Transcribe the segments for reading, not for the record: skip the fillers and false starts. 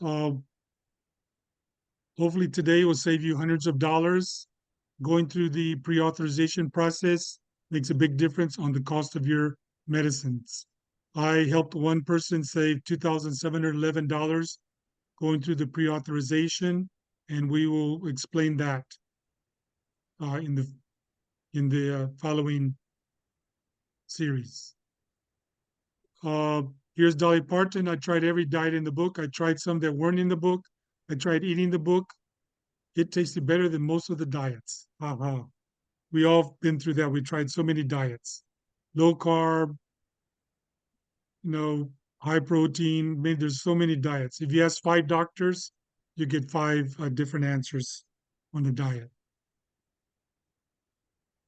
Uh, Hopefully today will save you hundreds of dollars. Going through the pre-authorization process makes a big difference on the cost of your medicines. I helped one person save $2,711 going through the pre-authorization, and we will explain that uh, in the following series. Uh, Here's Dolly Parton. I tried every diet in the book. I tried some that weren't in the book. I tried eating the book. It tasted better than most of the diets. Ha. We all been through that. We tried so many diets, low carb, you know, high protein. Maybe there's so many diets. If you ask 5 doctors, you get five different answers on the diet.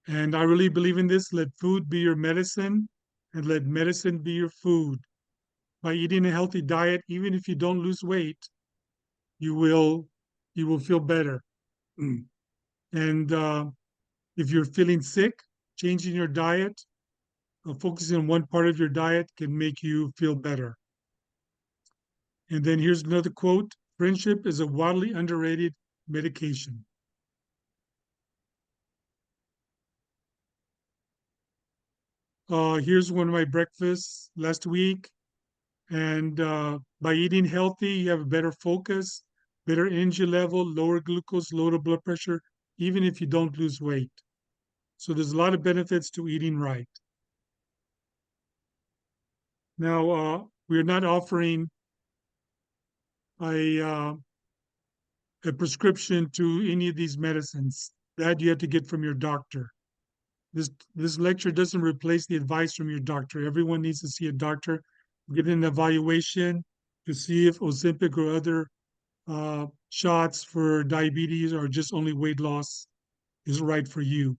And I really believe in this. Let food be your medicine, and let medicine be your food. By eating a healthy diet, even if you don't lose weight, you will you will feel better. Mm. And if you're feeling sick, changing your diet, focusing on one part of your diet can make you feel better. And then here's another quote: friendship is a wildly underrated medication. Here's one of my breakfasts last week. And by eating healthy, you have a better focus, better energy level, lower glucose, lower blood pressure, even if you don't lose weight. So there's a lot of benefits to eating right. Now, we're not offering a a prescription to any of these medicines. That you have to get from your doctor. This lecture doesn't replace the advice from your doctor. Everyone needs to see a doctor, get an evaluation to see if Ozempic or other shots for diabetes or just only weight loss is right for you.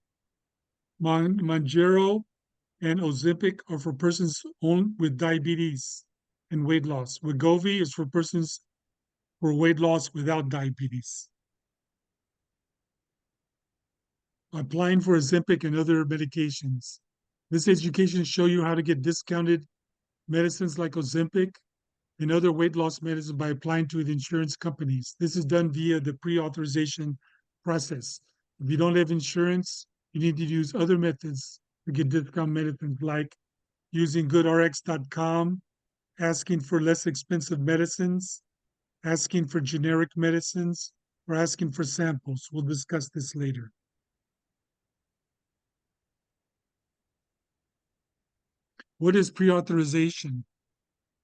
Mounjaro and Ozempic are for persons with diabetes and weight loss. Wegovy is for persons for weight loss without diabetes. Applying for Ozempic and other medications. This education show you how to get discounted medicines like Ozempic and other weight loss medicines by applying to the insurance companies. This is done via the pre-authorization process. If you don't have insurance, you need to use other methods to get discount medicines like using goodrx.com, asking for less expensive medicines, asking for generic medicines, or asking for samples. We'll discuss this later. What is pre-authorization?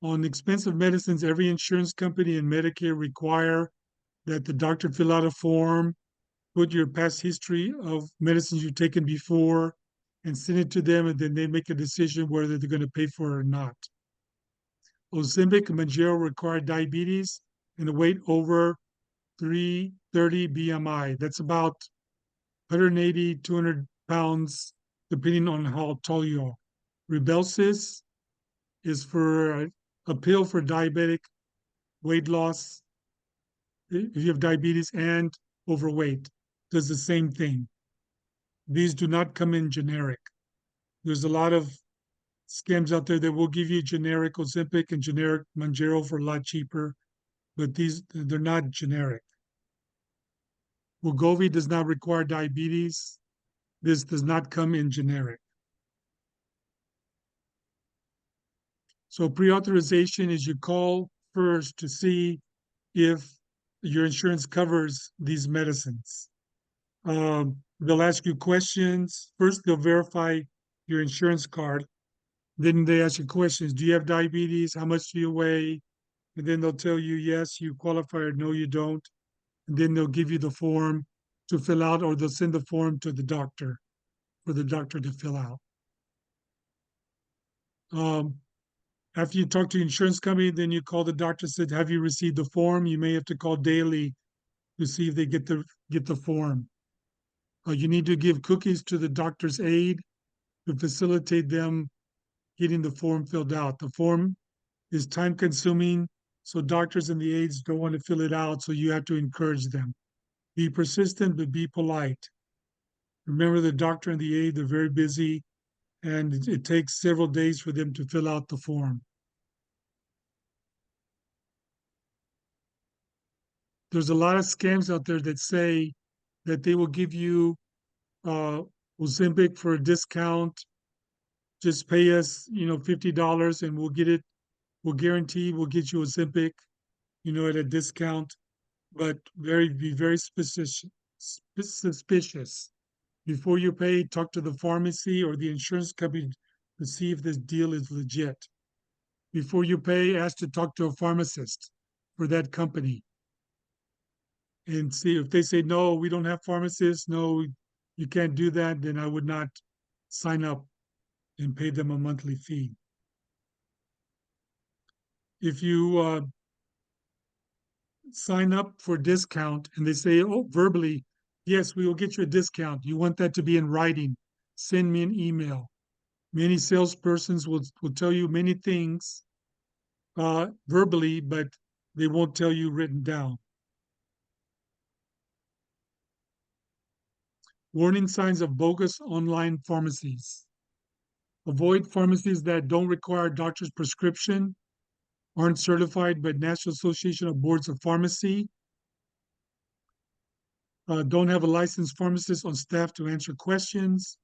On expensive medicines, every insurance company and Medicare require that the doctor fill out a form, put your past history of medicines you've taken before, and send it to them, and then they make a decision whether they're going to pay for it or not. Ozempic and Mounjaro require diabetes and a weight over 330 BMI. That's about 180, 200 pounds, depending on how tall you are. Rybelsus is for a pill for diabetic weight loss. If you have diabetes and overweight, does the same thing. These do not come in generic. There's a lot of scams out there that will give you generic Ozempic and generic Mounjaro for a lot cheaper, but they're not generic. Wegovy does not require diabetes. This does not come in generic. So pre-authorization is you call first to see if your insurance covers these medicines. They'll ask you questions. First, they'll verify your insurance card. Then they ask you questions. Do you have diabetes? How much do you weigh? And then they'll tell you, yes, you qualify, or no, you don't. And then they'll give you the form to fill out, or they'll send the form to the doctor for the doctor to fill out. Um, After you talk to the insurance company, then you call the doctor, said, have you received the form? You may have to call daily to see if they get the form. You need to give cookies to the doctor's aide to facilitate them getting the form filled out. The form is time consuming, so doctors and the aides don't want to fill it out, so you have to encourage them. Be persistent, but be polite. Remember, the doctor and the aide, they're very busy, and it takes several days for them to fill out the form. there's a lot of scams out there that say that they will give you uh, Ozempic for a discount. Just pay us, $50 and we'll get it. We'll guarantee we'll get you Ozempic, at a discount. But be very suspicious. Before you pay, talk to the pharmacy or the insurance company to see if this deal is legit. Before you pay, ask to talk to a pharmacist for that company and see if they say, no, we don't have pharmacists, no, you can't do that, then I would not sign up and pay them a monthly fee. If you sign up for a discount and they say, oh, verbally, yes, we will get you a discount. You want that to be in writing, send me an email. Many salespersons will tell you many things verbally, but they won't tell you written down. Warning signs of bogus online pharmacies. Avoid pharmacies that don't require a doctor's prescription, aren't certified by National Association of Boards of Pharmacy, don't have a licensed pharmacist on staff to answer questions,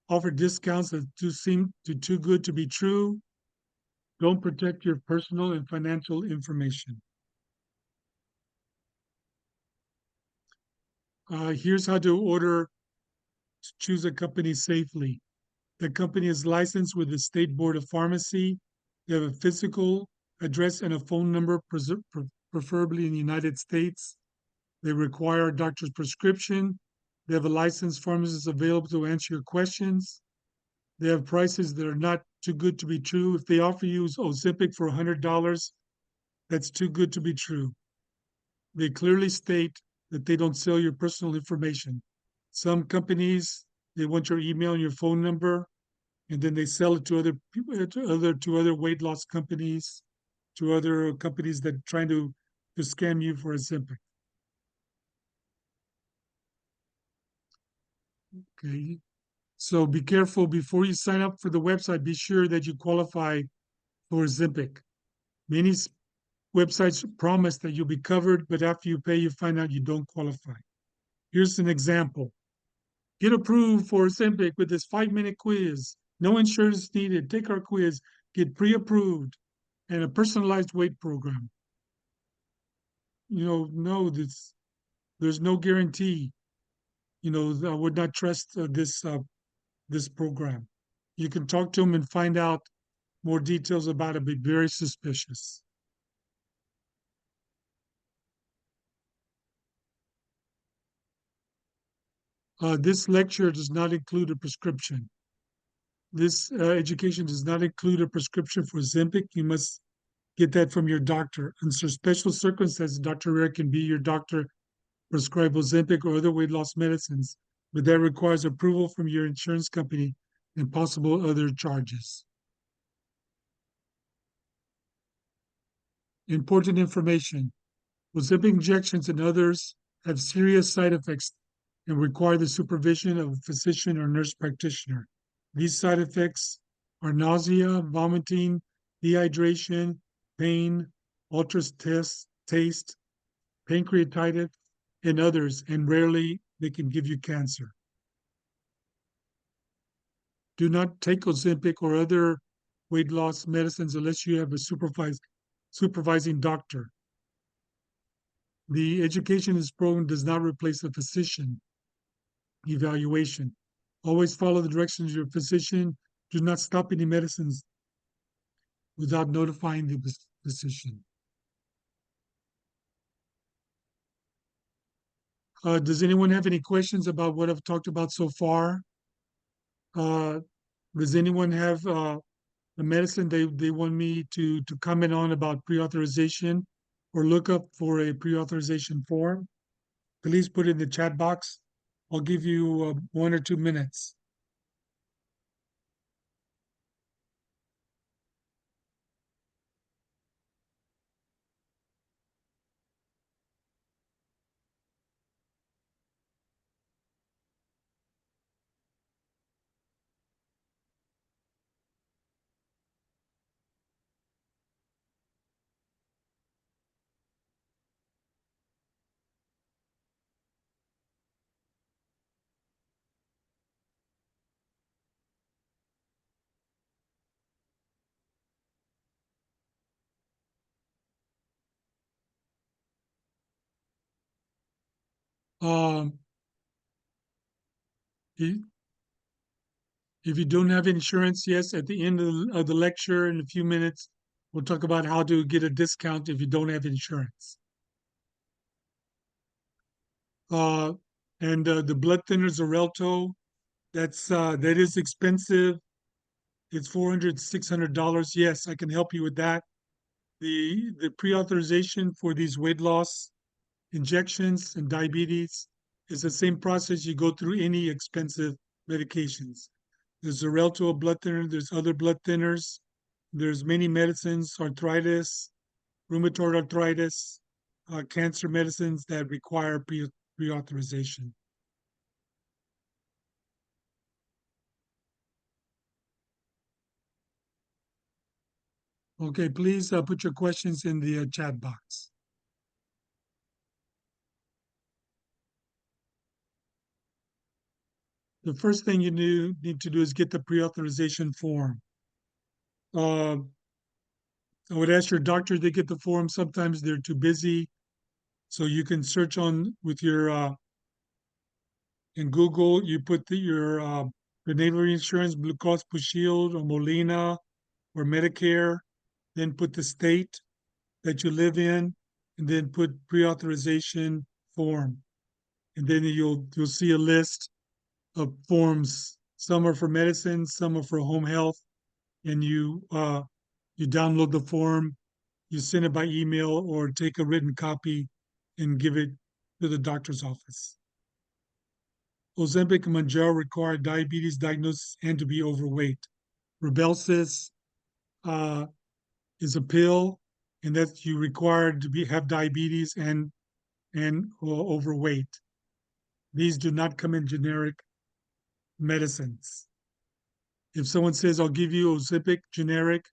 offer discounts that seem too good to be true, don't protect your personal and financial information. Here's how to choose a company safely. The company is licensed with the State Board of Pharmacy. They have a physical address and a phone number, preferably in the United States. They require a doctor's prescription. They have a licensed pharmacist available to answer your questions. They have prices that are not too good to be true. If they offer you Ozempic for $100, that's too good to be true. They clearly state that they don't sell your personal information. Some companies, they want your email and your phone number, and then they sell it to other people, to other weight loss companies, to other companies that are trying to scam you for Ozempic. Okay. So be careful before you sign up for the website. Be sure that you qualify for Ozempic. Many websites promise that you'll be covered, but after you pay, you find out you don't qualify. Here's an example. Get approved for Ozempic with this 5-minute quiz. No insurance needed. Take our quiz. Get pre-approved and a personalized weight program. No, there's no guarantee. I would not trust this program. You can talk to them and find out more details about it. Be very suspicious. This lecture does not include a prescription. This education does not include a prescription for Ozempic. You must get that from your doctor. Under special circumstances, Dr. Rare can be your doctor, prescribe Ozempic or other weight loss medicines, but that requires approval from your insurance company and possible other charges. Important information. Ozempic injections and others have serious side effects and require the supervision of a physician or nurse practitioner. These side effects are nausea, vomiting, dehydration, pain, altered taste, pancreatitis, and others, and rarely they can give you cancer. Do not take Ozempic or other weight loss medicines unless you have a supervising doctor. The education in this program does not replace a physician evaluation. Always follow the directions of your physician. Do not stop any medicines without notifying the physician. Does anyone have any questions about what I've talked about so far? Uh, does anyone have the medicine they want me to comment on about pre-authorization or look up for a pre-authorization form? Please put it in the chat box. I'll give you 1 or 2 minutes. Um, i- if you don't have insurance, yes, at the end of the lecture in a few minutes, we'll talk about how to get a discount if you don't have insurance. Uh, and the blood thinner Xarelto, that is expensive. It's $400, $600. Yes, I can help you with that. The pre-authorization for these weight loss injections and diabetes is the same process you go through any expensive medications. There's Xarelto, a blood thinner. There's other blood thinners. There's many medicines, arthritis, rheumatoid arthritis, cancer medicines that require pre-authorization. Okay, please put your questions in the chat box. The first thing you need to do is get the pre-authorization form. Uh, I would ask your doctor to get the form. Sometimes they're too busy, so you can search on with your in Google. You put your prenatal insurance, Blue Cross Blue Shield, or Molina, or Medicare. Then put the state that you live in, and then put pre-authorization form, and then you'll see a list of forms. Some are for medicine, some are for home health, and you download the form, you send it by email or take a written copy and give it to the doctor's office. Ozempic and Mounjaro require diabetes diagnosis and to be overweight. Rybelsus uh, is a pill, and that you require to have diabetes and overweight. These do not come in generic medicines. If someone says, I'll give you Ozempic generic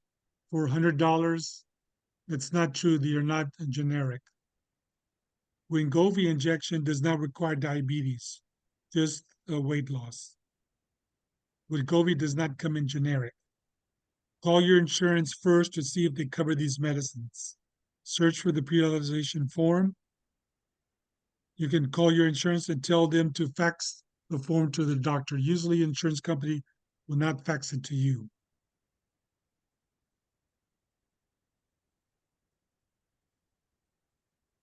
for $100, that's not true. They are not generic. Wegovy injection does not require diabetes, just weight loss. Wegovy does not come in generic. Call your insurance first to see if they cover these medicines. Search for the pre-authorization form. You can call your insurance and tell them to fax the form to the doctor. Usually, insurance company will not fax it to you.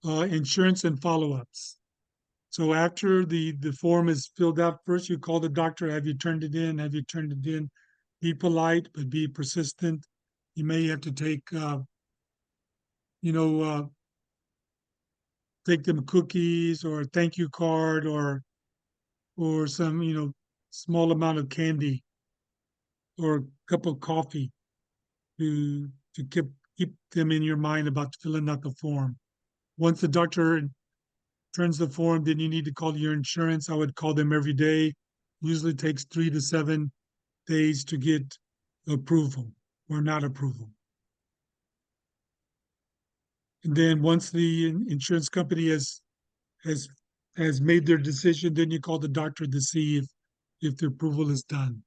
Insurance and follow-ups. So after the form is filled out, first you call the doctor. Have you turned it in? Have you turned it in? Be polite, but be persistent. You may have to you know, uh, take them cookies or a thank you card or some, small amount of candy or a cup of coffee to keep them in your mind about filling out the form. Once the doctor turns the form, then you need to call your insurance. I would call them every day. Usually takes 3 to 7 days to get approval or not approval. And then once the insurance company has has made their decision, then you call the doctor to see if the approval is done.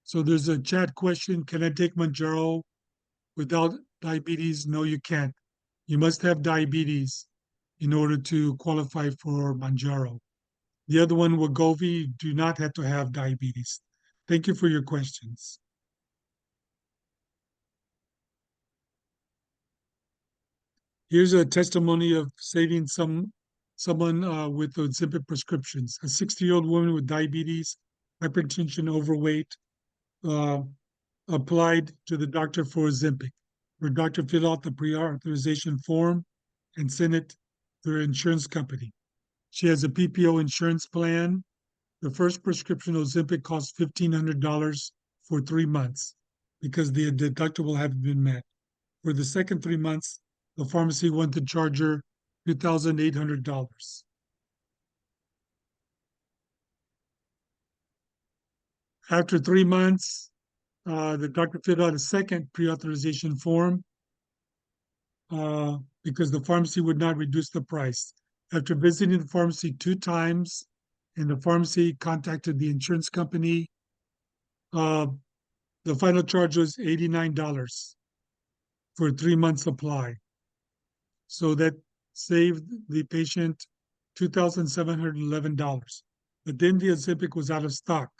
So there's a chat question: can I take Mounjaro without diabetes? No, you can't. You must have diabetes in order to qualify for Mounjaro. The other one, Wegovy, do not have to have diabetes. Thank you for your questions. Here's a testimony of saving someone with Ozempic prescriptions. A 60-year-old woman with diabetes, hypertension, overweight, uh, applied to the doctor for Ozempic. Her doctor filled out the pre-authorization form and sent it to her insurance company. She has a PPO insurance plan. The first prescription Ozempic cost $1,500 for 3 months because the deductible hadn't been met. For the second 3 months, the pharmacy wanted to charge her $2,800. After 3 months, the doctor filled out a second pre-authorization form because the pharmacy would not reduce the price. After visiting the pharmacy 2 times, and the pharmacy contacted the insurance company, uh, the final charge was $89. for a 3-month supply. So that saved the patient $2,711. But then the Ozempic was out of stock.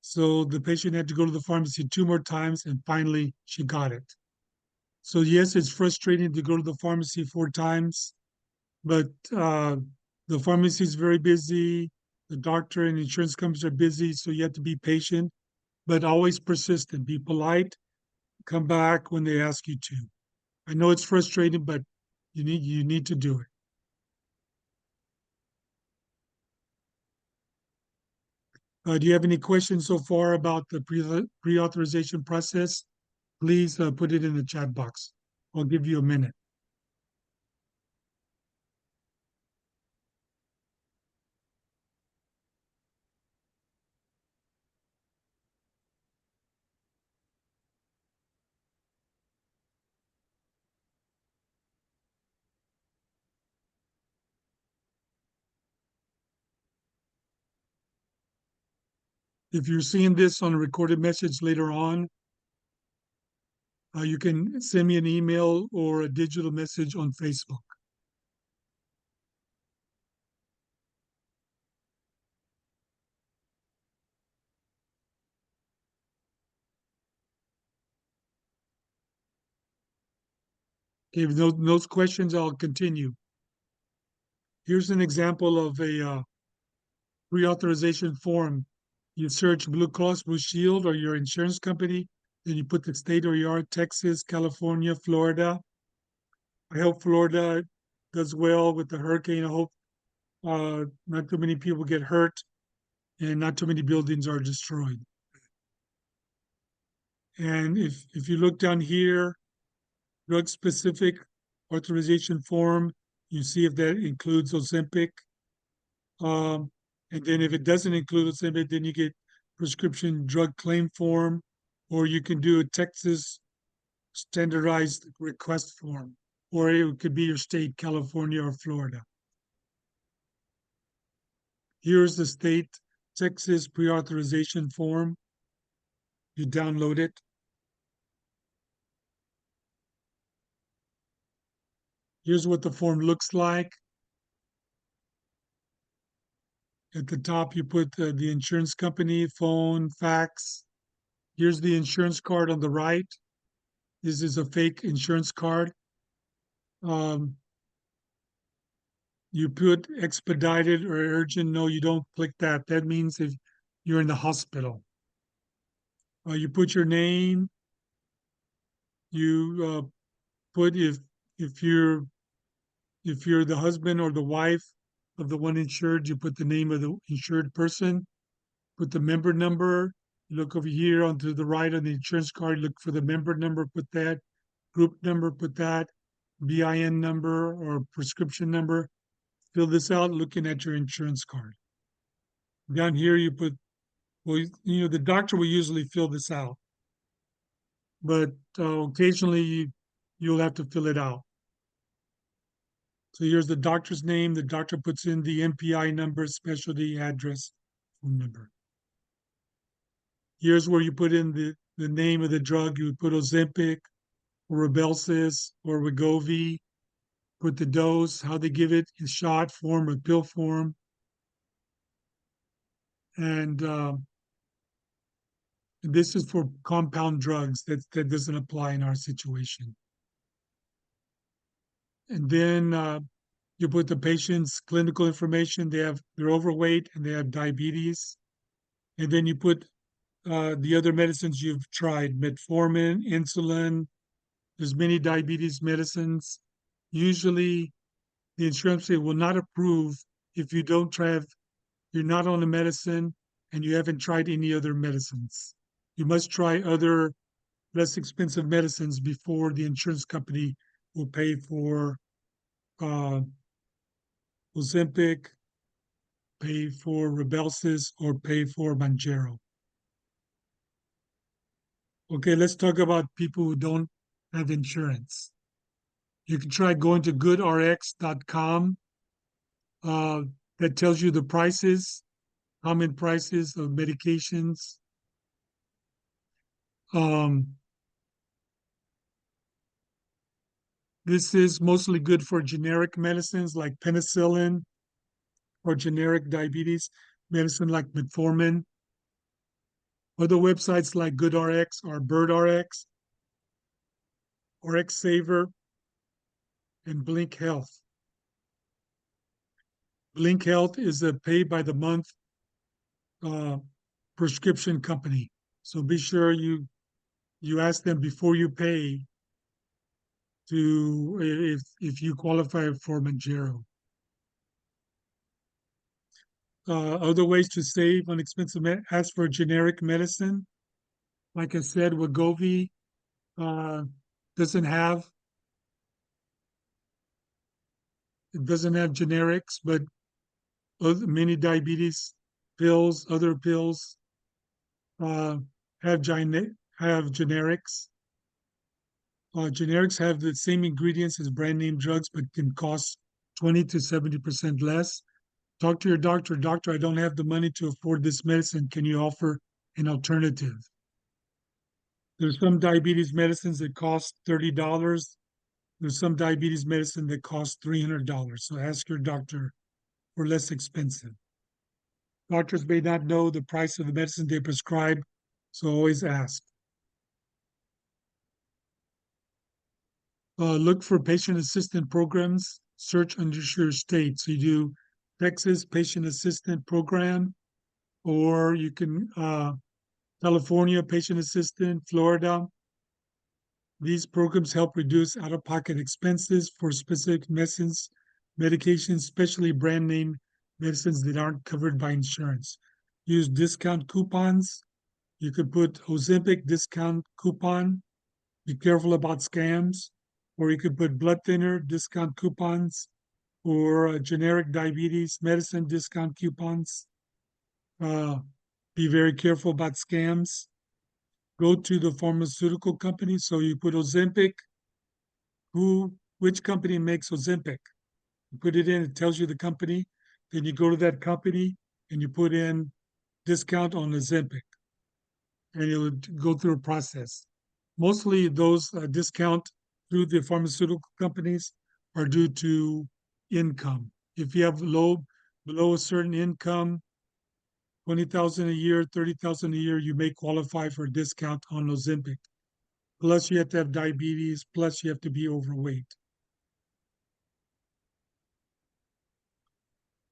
So the patient had to go to the pharmacy 2 more times, and finally she got it. So yes, it's frustrating to go to the pharmacy 4 times, but the pharmacy is very busy. The doctor and insurance companies are busy, so you have to be patient, but always persistent. Be polite. Come back when they ask you to. I know it's frustrating, but you need to do it. Do you have any questions so far about the pre-authorization process? Please put it in the chat box. I'll give you a minute. If you're seeing this on a recorded message later on, you can send me an email or a digital message on Facebook. Okay, with those questions, I'll continue. Here's an example of a pre-authorization form. You search Blue Cross Blue Shield or your insurance company, then you put the state where you are, Texas, California, Florida. I hope Florida does well with the hurricane. I hope not too many people get hurt and not too many buildings are destroyed. And if you look down here, drug specific authorization form, you see if that includes Ozempic. And then if it doesn't include Ozempic, then you get prescription drug claim form, or you can do a Texas standardized request form, or it could be your state, California or Florida. Here's the state Texas pre-authorization form. You download it. Here's what the form looks like. At the top, you put the insurance company, phone, fax. Here's the insurance card on the right. This is a fake insurance card. Um, you put expedited or urgent. No, you don't click that. That means if you're in the hospital. You put your name. You put if you're if you're the husband or the wife of the one insured, you put the name of the insured person. Put the member number. You look over here onto the right on the insurance card. Look for the member number. Put that. Group number. Put that. BIN number or prescription number. Fill this out looking at your insurance card. Down here, you put, well, the doctor will usually fill this out, but occasionally you'll have to fill it out. So here's the doctor's name. The doctor puts in the MPI number, specialty, address, phone number. Here's where you put in the name of the drug. You would put Ozempic or Rybelsus or Wegovy. Put the dose, how they give it in shot form or pill form. And this is for compound drugs. That doesn't apply in our situation. And then you put the patient's clinical information. They're overweight and they have diabetes. And then you put the other medicines you've tried: metformin, insulin. There's many diabetes medicines. Usually, the insurance company will not approve if you don't try. You're not on a medicine and you haven't tried any other medicines. You must try other less expensive medicines before the insurance company will pay for uh, Ozempic, pay for Rybelsus, or pay for Mounjaro. Okay, let's talk about people who don't have insurance. You can try going to goodrx.com. That tells you the prices, common prices of medications. Um, This is mostly good for generic medicines like penicillin or generic diabetes medicine like metformin. Other websites like GoodRx or BirdRx, RxSaver, and Blink Health. Blink Health is a pay by the month uh, prescription company. So be sure you ask them before you pay to if you qualify for Manjaro. Other ways to save on expensive ask for generic medicine. Like I said, Wegovy uh, doesn't have it doesn't have generics, but many diabetes pills, other pills uh, have have generics. Generics have the same ingredients as brand name drugs, but can cost 20 to 70% less. Talk to your doctor. Doctor, I don't have the money to afford this medicine. Can you offer an alternative? There's some diabetes medicines that cost $30. There's some diabetes medicine that costs $300. So ask your doctor for less expensive. Doctors may not know the price of the medicine they prescribe, so always ask. Look for patient assistance programs. Search under your state. So you do Texas Patient Assistance Program, or you can California Patient Assistant, Florida. These programs help reduce out-of-pocket expenses for specific medicines, medications, especially brand name medicines that aren't covered by insurance. Use discount coupons. You could put Ozempic discount coupon. Be careful about scams. Or you could put blood thinner discount coupons or generic diabetes medicine discount coupons. Uh, be very careful about scams. Go to the pharmaceutical company. So you put Ozempic, which company makes Ozempic? You put it in, it tells you the company. Then you go to that company and you put in discount on Ozempic, and it'll go through a process. Mostly those discount through the pharmaceutical companies are due to income. If you have below a certain income, 20,000 a year, 30,000 a year, you may qualify for a discount on Ozempic. Plus, you have to have diabetes. Plus, you have to be overweight.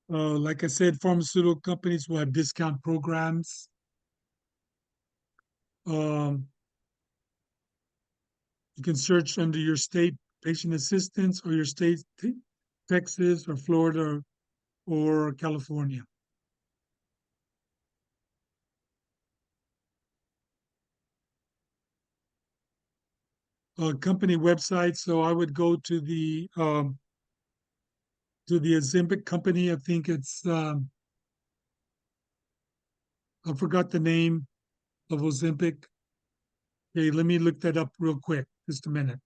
Like I said, pharmaceutical companies will have discount programs. Um, you can search under your state patient assistance or your state, Texas or Florida or California. Company website. So I would go to the Ozempic company. I think it's I forgot the name of Ozempic. Okay, let me look that up real quick. Just a minute.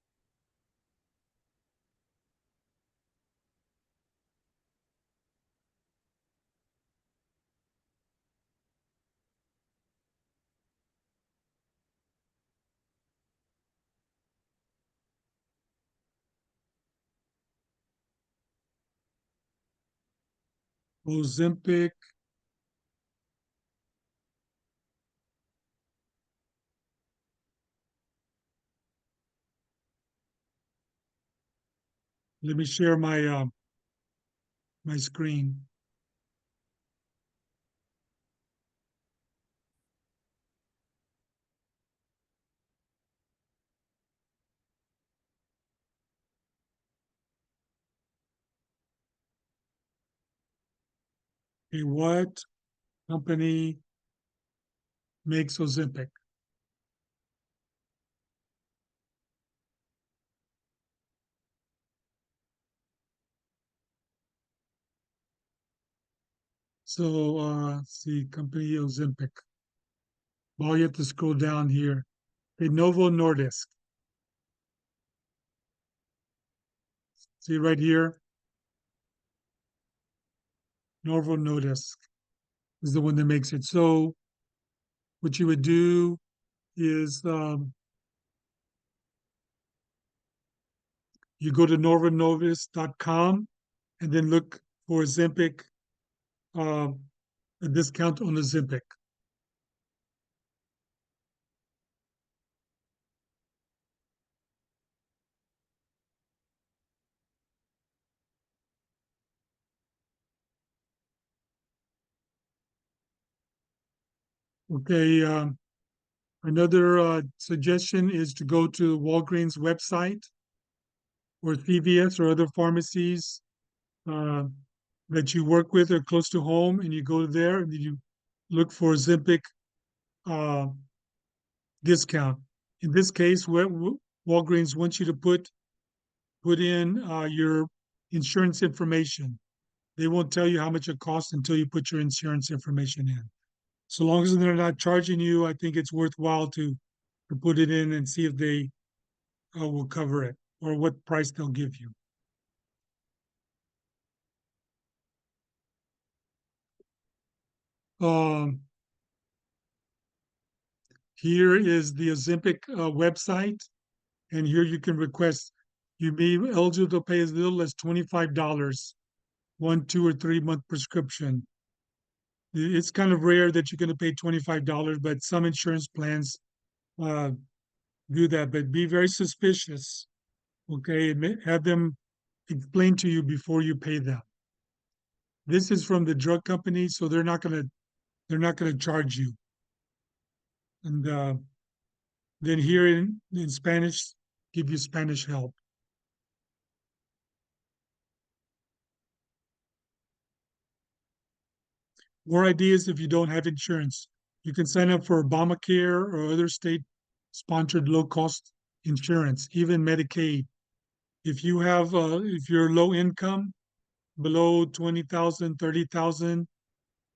Ozempic. Let me share my screen. Okay, what company makes Ozempic? So see, company Ozempic. Well, you have to scroll down here. Okay, Novo Nordisk. See right here, Novo Nordisk is the one that makes it. So what you would do is You go to novonovis.com and then look for Ozempic, uh, a discount on Ozempic. Okay. Another suggestion is to go to Walgreens website or CVS or other pharmacies uh, that you work with or close to home, and you go there and you look for Ozempic uh, discount. In this case, Walgreens wants you to put in your insurance information. They won't tell you how much it costs until you put your insurance information in. So long as they're not charging you, I think it's worthwhile to put it in and see if they will cover it or what price they'll give you. Um, Here is the Ozempic website, and here you can request. You may be eligible to pay as little as $25, 1, 2, or 3 month prescription. It's kind of rare that you're going to pay $25, but some insurance plans uh, do that. But be very suspicious, okay? Have them explain to you before you pay them. This is from the drug company, so they're not gonna charge you. And then here in Spanish, give you Spanish help. More ideas if you don't have insurance. You can sign up for Obamacare or other state sponsored low cost insurance, even Medicaid. If you're low income, below 20,000, 30,000,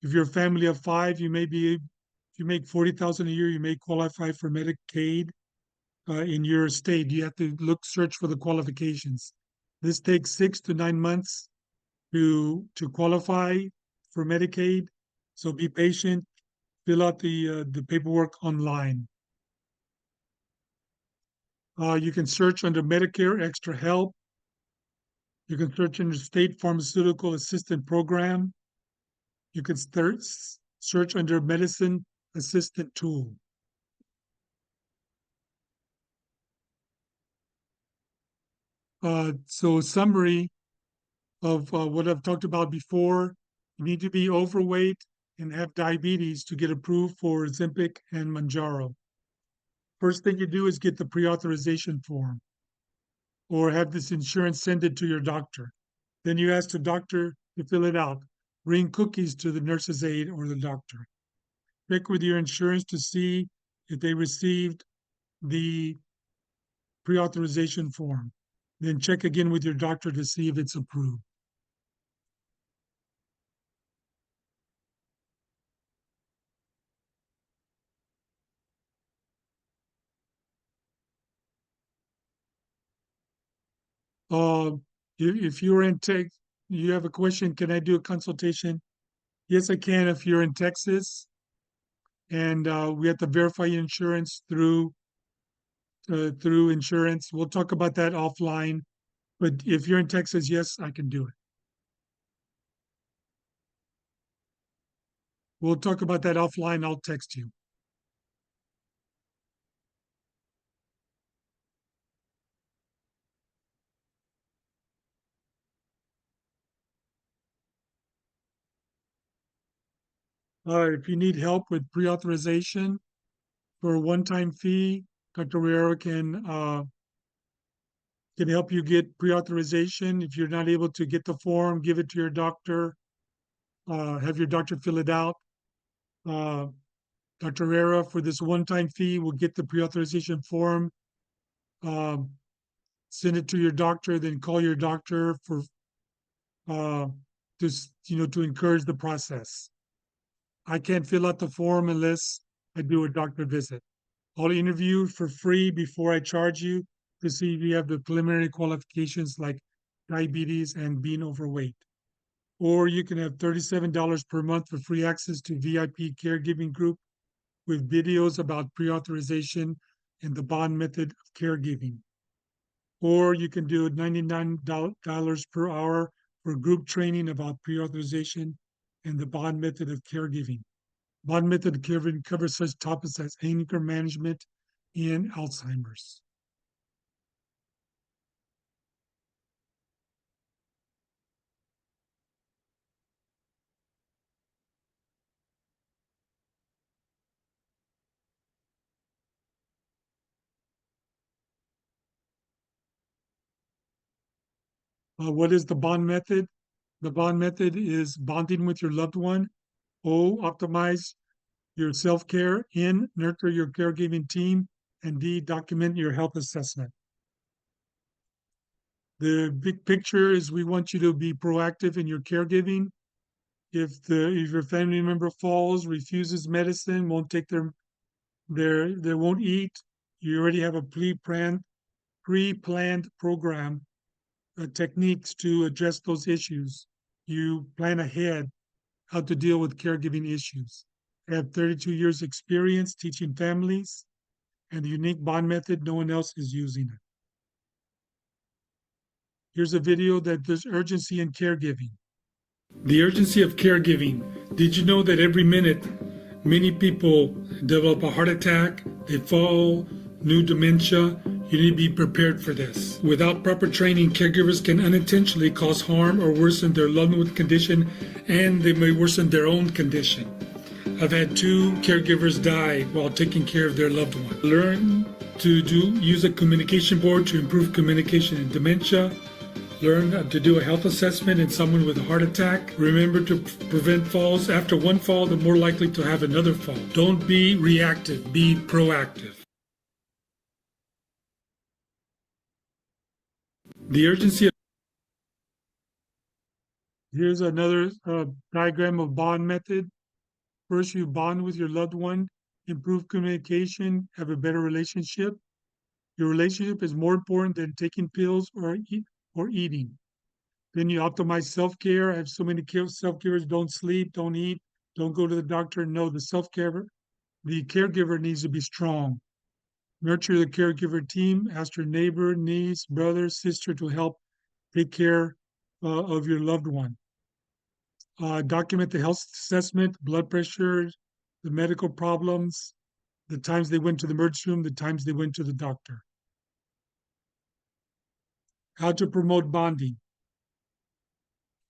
if you're a family of five, if you make 40,000 a year, you may qualify for Medicaid in your state. You have to search for the qualifications. This takes 6 to 9 months to qualify for Medicaid. So be patient. Fill out the paperwork online. You can search under Medicare Extra Help. You can search under State Pharmaceutical Assistant Program. You can search under Medicine Assistant Tool. So summary of what I've talked about before, you need to be overweight and have diabetes to get approved for Ozempic and Manjaro. First thing you do is get the pre-authorization form or have this insurance send it to your doctor. Then you ask the doctor to fill it out. Bring cookies to the nurse's aide or the doctor. Check with your insurance to see if they received the pre-authorization form. Then check again with your doctor to see if it's approved. Uh, if you're in tech, you have a question, can I do a consultation? Yes, I can if you're in Texas and we have to verify your insurance through insurance. We'll talk about that offline. But if you're in Texas, yes, I can do it. We'll talk about that offline. I'll text you. If you need help with pre-authorization for a one-time fee, Dr. Riera can help you get pre-authorization. If you're not able to get the form, give it to your doctor. Have your doctor fill it out. Uh, Dr. Riera, for this one-time fee, will get the pre-authorization form, um, send it to your doctor, then call your doctor for uh, to encourage the process. I can't fill out the form unless I do a doctor visit. I'll interview for free before I charge you to see if you have the preliminary qualifications like diabetes and being overweight. Or you can have $37 per month for free access to VIP caregiving group with videos about pre-authorization and the bond method of caregiving. or you can do $99 per hour for group training about pre-authorization and the bond method of caregiving. Bond method of caregiving covers such topics as anger management and Alzheimer's. What is the bond method? The bond method is bonding with your loved one. O, optimize your self-care. N, nurture your caregiving team. And D, document your health assessment. The big picture is we want you to be proactive in your caregiving. If your family member falls, refuses medicine, won't take they won't eat, you already have a pre-planned program, techniques to address those issues. You plan ahead how to deal with caregiving issues. I have 32 years experience teaching families, and the unique bond method, no one else is using it. Here's a video that there's urgency in caregiving. The urgency of caregiving. Did you know that every minute many people develop a heart attack, they fall, new dementia? You need to be prepared for this. Without proper training, caregivers can unintentionally cause harm or worsen their loved one's condition, and they may worsen their own condition. I've had 2 caregivers die while taking care of their loved one. Learn to use a communication board to improve communication in dementia. Learn to do a health assessment in someone with a heart attack. Remember to prevent falls. After one fall, they're more likely to have another fall. Don't be reactive, be proactive. The urgency of Here's another diagram of bond method. First, you bond with your loved one, improve communication, have a better relationship. Your relationship is more important than taking pills or eating. Then you optimize self-care. I have so many self-carers: don't sleep, don't eat, don't go to the doctor. No, the caregiver needs to be strong. Nurture the caregiver team. Ask your neighbor, niece, brother, sister to help take care of your loved one. Document the health assessment, blood pressure, the medical problems, the times they went to the emergency room, the times they went to the doctor. How to promote bonding.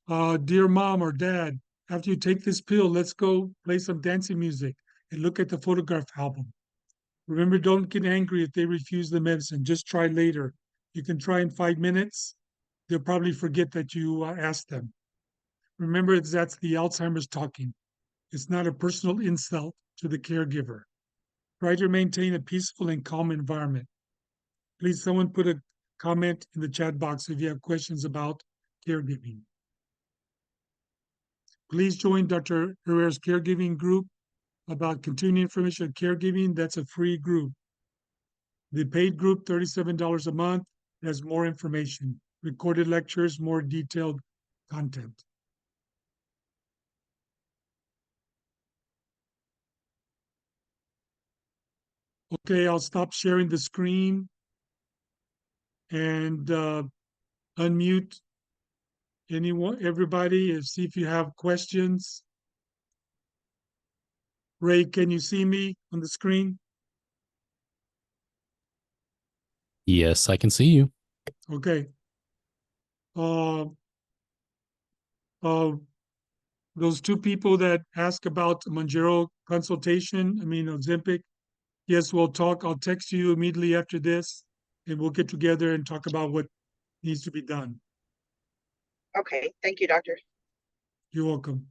Dear mom or dad, after you take this pill, let's go play some dancing music and look at the photograph album. Remember, don't get angry if they refuse the medicine. Just try later. You can try in 5 minutes. They'll probably forget that you asked them. Remember, that's the Alzheimer's talking. It's not a personal insult to the caregiver. Try to maintain a peaceful and calm environment. Please, someone put a comment in the chat box if you have questions about caregiving. Please join Dr. Herrera's caregiving group about continuing information on caregiving. That's a free group. The paid group, $37 a month, has more information, recorded lectures, more detailed content. Okay, I'll stop sharing the screen and unmute everybody, and see if you have questions. Ray, can you see me on the screen? Yes, I can see you. Okay. Those 2 people that ask about Mounjaro consultation, Ozempic, yes, we'll talk. I'll text you immediately after this, and we'll get together and talk about what needs to be done. Okay, thank you, doctor. You're welcome.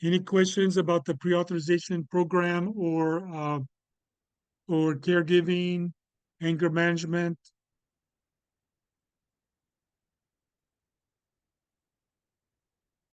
Any questions about the pre-authorization program or caregiving, anger management,